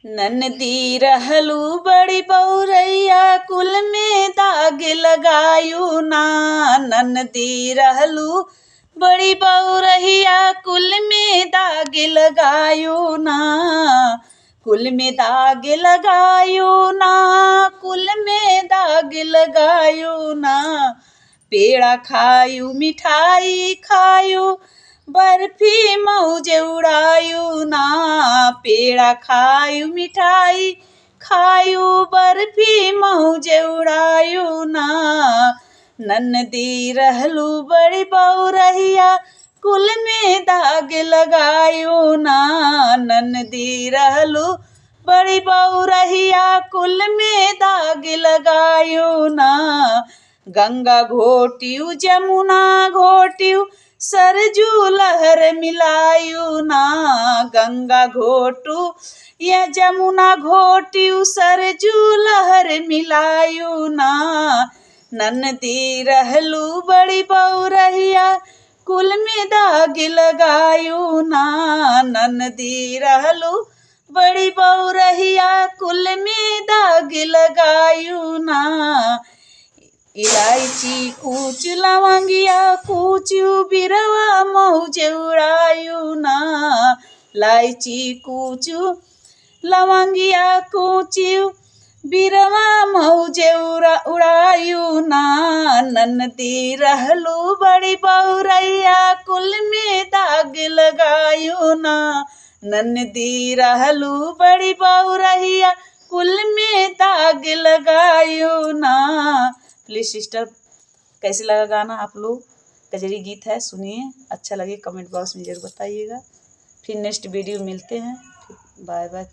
ननदी रहलू बड़ी बौरैया कुल में दाग लगायू ना। ननदी रहलू बड़ी बौरैया कुल में दाग लगायू ना। कुल में दाग लगायू ना, कुल में दाग लगायू ना। पेड़ा खायू मिठाई खायू बर्फी मौज उड़ायू ना। पेड़ा खायू मिठाई खायू बर्फी मौज उड़ायू ना। ननदी रहलू बड़ी बौरैया कुल में दाग लगायू ना। ननदी रहलू बड़ी बौरैया कुल में दाग लगायू ना। गंगा घोटियू जमुना घोटियू सरजू लहर मिलायू ना। गंगा घोटू या जमुना घोटियू सरजू लहर मिलायू ना। ननदी रहलू बड़ी बौरैया कुल में दाग लगायू ना। ननदी रहलू बड़ी बौरैया कुल में दाग लगायू ना। इलायची कूच लवंगिया कूचू बिरवा मौज उड़ायू ना। इलायची कूचू लवंगिया कूचू बिरवा मौज उड़ायू ना। ननदी रहलू बड़ी बौरैया कुल में दाग लगायू ना। ननदी रहलू बड़ी बौरैया कुल में दाग लगायू ना। प्लीज सिस्टर, कैसे लगा गाना आप लोग? कजरी गीत है, सुनिए, अच्छा लगे कमेंट बॉक्स में जरूर बताइएगा। फिर नेक्स्ट वीडियो मिलते हैं। Bye bye.